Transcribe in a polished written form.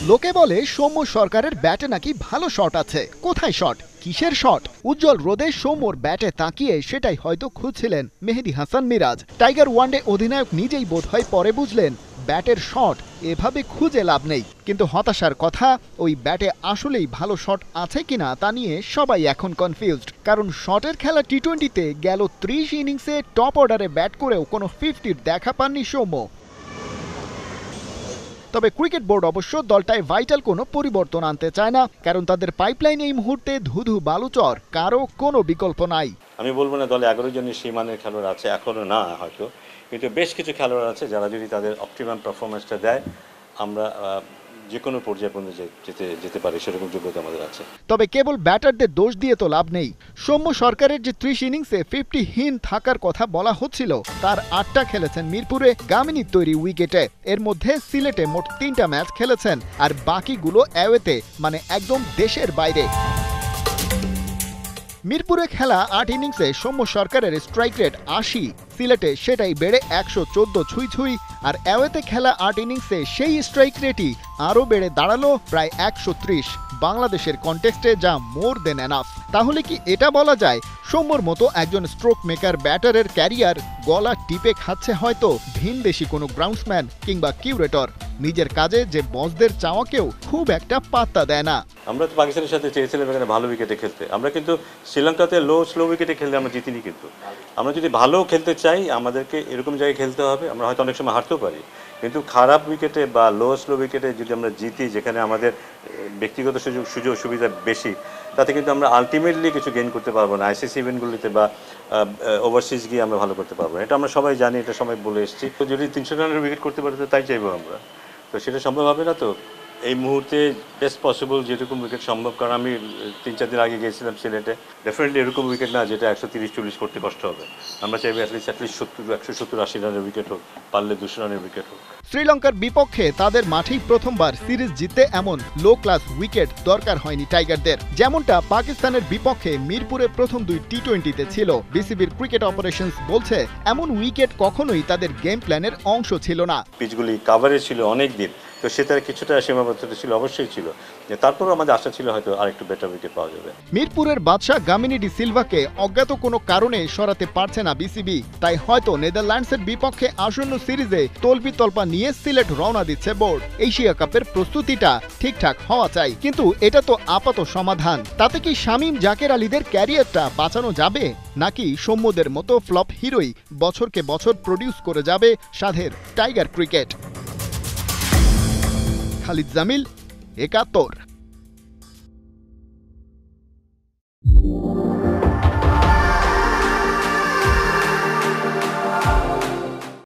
লোকে বলে সৌম্য সরকারের ব্যাটে নাকি ভালো শট আছে। কোথায় শট, কিসের শট? উজ্জ্বল রোদে সৌম্যর ব্যাটে তাকিয়ে সেটাই হয়তো খুঁজছিলেন মেহেদী হাসান মিরাজ। টাইগার ওয়ানডে অধিনায়ক নিজেই বোধহয় পরে বুঝলেন ব্যাটের শট এভাবে খুঁজে লাভ নেই। কিন্তু হতাশার কথা, ওই ব্যাটে আসলেই ভালো শট আছে কিনা তা নিয়ে সবাই এখন কনফিউজড। কারণ শটের খেলা টি-20তে গেল 30 ইনিংসে টপ অর্ডারে ব্যাট করেও কোনো 50-র দেখা পাননি সৌম্য। তবে ক্রিকেট বোর্ড অবশ্য দলটায় ভাইটাল কোনো পরিবর্তন আনতে চায় না, কারণ তাদের পাইপলাইন এই মুহূর্তে ধুধু বালুচর, কারো কোনো বিকল্প নাই। আমি বলবো না দলে 11 জনের সেই মানের খেলোয়াড় আছে, এখনো না হয়তো, কিন্তু বেশ কিছু খেলোয়াড় আছে যারা যদি তাদের অপটিমাম পারফরমেন্সটা দেয় আমরা যে কোনো পর্যায়ে পর্যন্ত যেতে পারি, সেরকম যোগ্যতা আমাদের আছে। তবে কেবল ব্যাটারদের দোষ দিয়ে তো লাভ নেই। সৌম্য সরকারের যে 30 ইনিংসে 50হীন থাকার কথা বলা হচ্ছিল, তার 8টা খেলেছেন মিরপুরে গামিনীর তৈরি উইকেটে। এর মধ্যে সিলেটে মোট 3টা ম্যাচ খেলেছেন, আর বাকিগুলো অ্যাওয়েতে, মানে একদম দেশের বাইরে। মিরপুরে খেলা 8 ইনিংসে সৌম্য সরকারের স্ট্রাইক রেট 80, সিলেটে সেটাই বেড়ে 114 ছুঁই, আর অ্যাওয়েতে খেলা 8 ইনিংসে সেই স্ট্রাইক রেটই আরও বেড়ে দাঁড়ালো প্রায় 130। বাংলাদেশের কন্টেক্সটে যা মোর দেন এনাফ। তাহলে কি এটা বলা যায় সৌম্যর মতো একজন স্ট্রোক মেকার ব্যাটারের ক্যারিয়ার গলা টিপে খাচ্ছে হয়তো ভিনদেশি কোনো গ্রাউন্ডসম্যান কিংবা কিউরেটর? নিজের কাজে যে বসদের চাওয়াকেও খুব একটা পাত্তা দেয় না। আমরা তো পাকিস্তানের সাথে চেয়েছিলাম এখানে ভালো উইকেটে খেলতে, আমরা কিন্তু শ্রীলঙ্কাতে স্লো উইকেটে খেললে আমরা জিতিনি। কিন্তু আমরা যদি ভালো খেলতে চাই আমাদেরকে এরকম জায়গায় খেলতে হবে। আমরা হয়তো অনেক সময় হারতেও পারি, কিন্তু খারাপ উইকেটে বা স্লো উইকেটে যদি আমরা জিতি, যেখানে আমাদের ব্যক্তিগত সুযোগ সুবিধা বেশি, তাতে কিন্তু আমরা আলটিমেটলি কিছু গেইন করতে পারবো না। আইসিসি ইভেন্টগুলিতে বা ওভারসিজ গিয়ে আমরা ভালো করতে পারবো না, এটা আমরা সবাই জানি, এটা সবাই বলে এসেছি। তো যদি 300 রানের উইকেট করতে পারি তো তাই চাইবো আমরা, তো সেটা সম্ভব হবে না। তো এই মুহূর্তে বেস্ট পসিবল যেরকম উইকেট সম্ভব, কারণ আমি 3-4 দিন আগে গিয়েছিলাম সিলেটে, ডেফিনেটলি এরকম উইকেট না যেটা 130-40 করতে কষ্ট হবে। আমরা চাইবো অ্যাটলিস্ট 170-80 রানের উইকেট হোক, পারলে 200 রানের উইকেট হোক। শ্রীলঙ্কার বিপক্ষে তাদের মাঠেই প্রথমবার সিরিজ জিততে এমন লো ক্লাস উইকেট দরকার হয়নি টাইগারদের, যেমনটা পাকিস্তানের বিপক্ষে মিরপুরে প্রথম 2 টি-20তে ছিল। বিসিবির ক্রিকেট অপারেশনস বলছে এমন উইকেট কখনোই তাদের গেম প্ল্যানের অংশ ছিল না। পিচগুলি কাভারেজ ছিল অনেক দিন, তো সেটার কিছুটা সীমাবদ্ধতা ছিল, অবশ্যই ছিল। তারপরও আমাদের আশা ছিল হয়তো আরেকটু বেটার উইকেট পাওয়া যাবে। মিরপুরের বাদশা গামিনী ডি সিলভাকে অজ্ঞাত কোনো কারণে সরাতে পারছে না বিসিবি, তাই হয়তো নেদারল্যান্ডসের বিপক্ষে আসন্ন সিরিজে তলবি তলপা নিয়ে সিলেট রওনা দিচ্ছে বোর্ড। এশিয়া কাপের প্রস্তুতিটা ঠিকঠাক হওয়া চাই, কিন্তু এটা তো আপাত সমাধান। তাতে কি শামীম জাকের আলীদের ক্যারিয়ারটা বাঁচানো যাবে, নাকি সৌম্যদের মতো ফ্লপ হিরোই বছরকে বছর প্রডিউস করে যাবে সাধের টাইগার ক্রিকেট? খালিদ জামিল, 71।